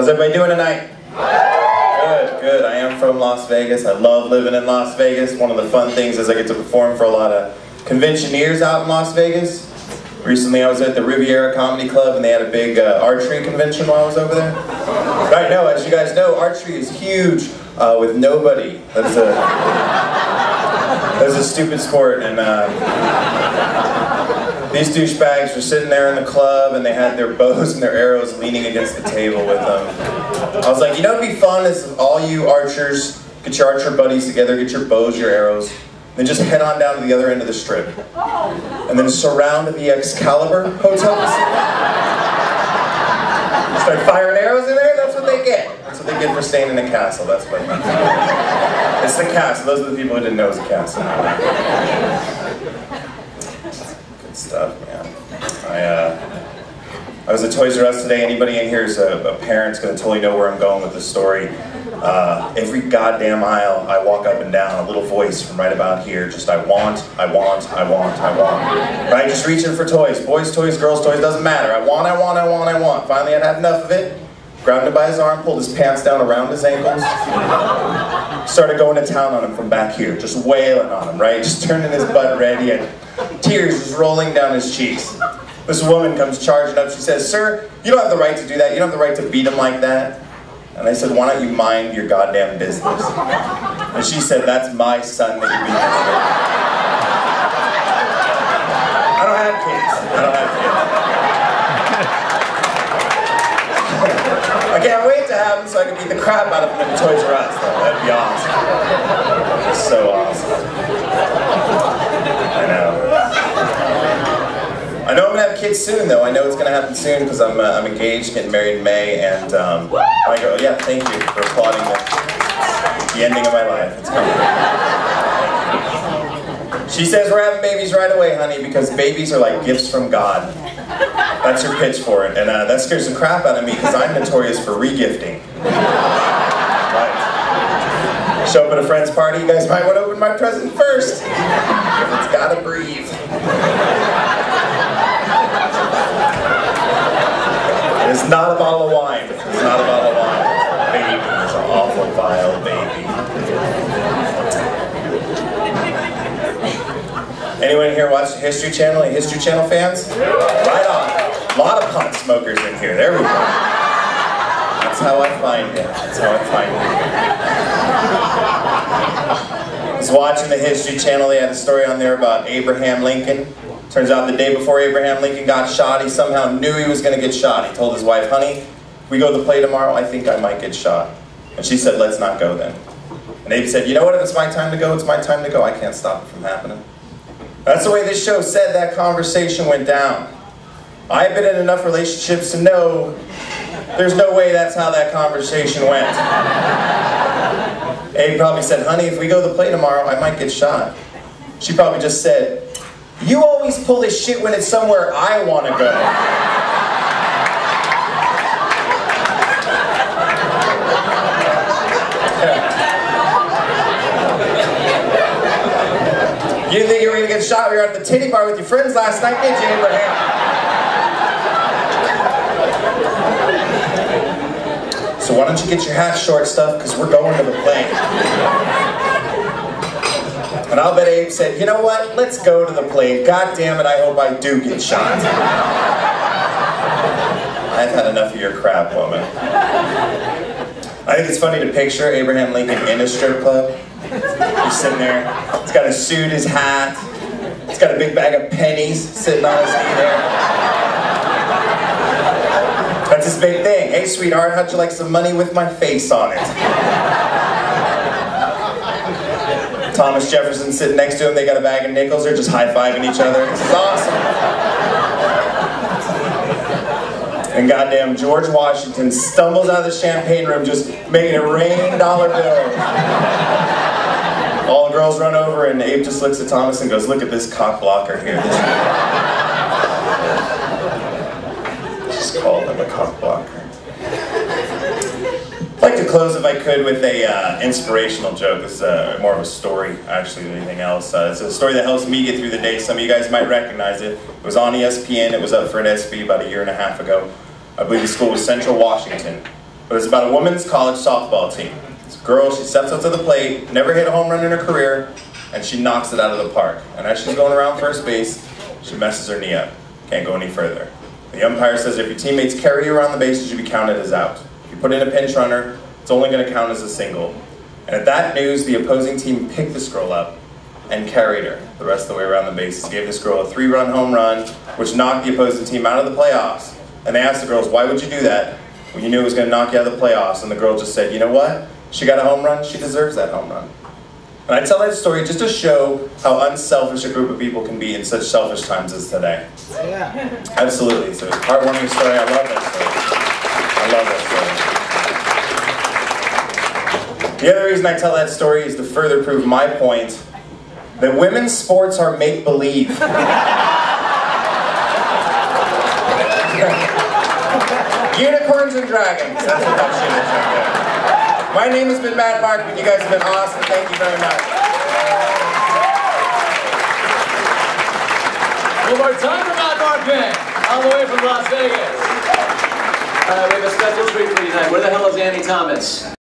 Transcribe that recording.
How's everybody doing tonight? Good, good. I am from Las Vegas. I love living in Las Vegas. One of the fun things is I get to perform for a lot of conventioneers out in Las Vegas. Recently I was at the Riviera Comedy Club and they had a big archery convention while I was over there. Right now, as you guys know, archery is huge with nobody. That's a stupid sport, and these douchebags were sitting there in the club and they had their bows and their arrows leaning against the table with them. I was like, you know what would be fun is if all you archers, get your archer buddies together, get your bows, your arrows, then just head on down to the other end of the strip. And then surround the Excalibur Hotel. Start firing arrows in there, that's what they get. That's what they get for staying in the castle, that's what. It's the castle, those are the people who didn't know it was a castle. Good stuff, man. I was at Toys R Us today. Anybody in here is a parent's going to totally know where I'm going with this story. Every goddamn aisle I walk up and down, a little voice from right about here, just I want. Right, just reaching for toys. Boys' toys, girls' toys, doesn't matter. I want. Finally I'd had enough of it. Grabbed him by his arm, pulled his pants down around his ankles. Started going to town on him from back here, just wailing on him, right? Just turning his butt red. He had tears just rolling down his cheeks. This woman comes charging up. She says, "Sir, you don't have the right to do that. You don't have the right to beat him like that." And I said, "Why don't you mind your goddamn business?" And she said, "That's my son that you beat." I don't have kids. I don't have kids. I can't wait to have them so I can beat the crap out of them in Toys R Us, though. That'd be awesome. It's so awesome. I know. I know I'm going to have kids soon, though. I know it's going to happen soon because I'm engaged, getting married in May, and my girl, yeah, thank you for applauding the ending of my life. It's coming. She says we're having babies right away, honey, because babies are like gifts from God. That's her pitch for it, and that scares the crap out of me because I'm notorious for regifting. Right. Show up at a friend's party, you guys might want to open my present first. It's got to breathe. It's not a bottle of wine. It's not a bottle of wine. Baby, it's an awful vile baby. Anyone here watch the History Channel? Any History Channel fans? Right on. A lot of pot smokers in here. There we go. That's how I find it. That's how I find it. I was watching the History Channel. They had a story on there about Abraham Lincoln. Turns out the day before Abraham Lincoln got shot, he somehow knew he was going to get shot. He told his wife, "Honey, if we go to the play tomorrow, I think I might get shot." And she said, "Let's not go then." And Abe said, "You know what, if it's my time to go, it's my time to go. I can't stop it from happening." That's the way this show said that conversation went down. I've been in enough relationships to know there's no way that's how that conversation went. Abe probably said, "Honey, if we go to the play tomorrow, I might get shot." She probably just said, "You always pull this shit when it's somewhere I want to go." You didn't think you were going to get shot when you were at the titty bar with your friends last night, did you, Abraham? So why don't you get your half short stuff, because we're going to the play. And I'll bet Abe said, "You know what? Let's go to the play. God damn it, I hope I do get shot." I've had enough of your crap, woman. I think it's funny to picture Abraham Lincoln in a strip club. He's sitting there. He's got his suit, his hat. He's got a big bag of pennies sitting on his knee there. That's his big thing. "Hey, sweetheart, how'd you like some money with my face on it?" Thomas Jefferson sitting next to him, they got a bag of nickels, they're just high-fiving each other. This is awesome. And goddamn George Washington stumbles out of the champagne room just making it rain dollar bills. All the girls run over and Abe just looks at Thomas and goes, "Look at this cock blocker here." Just called him a cock blocker. I'd like to close, if I could, with a inspirational joke. This is more of a story, actually, than anything else. It's a story that helps me get through the day. Some of you guys might recognize it. It was on ESPN. It was up for an SB about 1.5 years ago. I believe the school was Central Washington. But it's about a women's college softball team. It's a girl, she steps up to the plate, never hit a home run in her career, and she knocks it out of the park. And as she's going around first base, she messes her knee up. Can't go any further. The umpire says if your teammates carry you around the base, you should be counted as out. If you put in a pinch runner, it's only going to count as a single. And at that news, the opposing team picked this girl up and carried her the rest of the way around the bases. Gave this girl a 3-run home run, which knocked the opposing team out of the playoffs. And they asked the girls, why would you do that when you knew it was going to knock you out of the playoffs? And the girl just said, you know what? She got a home run. She deserves that home run. And I tell that story just to show how unselfish a group of people can be in such selfish times as today. Yeah. Absolutely. So it's a heartwarming story. I love that story. I love that story. The other reason I tell that story is to further prove my point that women's sports are make-believe. Unicorns and dragons. That's what that shit is right there. My name has been Matt Markman. You guys have been awesome. Thank you very much. One more time for Matt Markman, all the way from Las Vegas. We have a special treat for you tonight. Where the hell is Annie Thomas?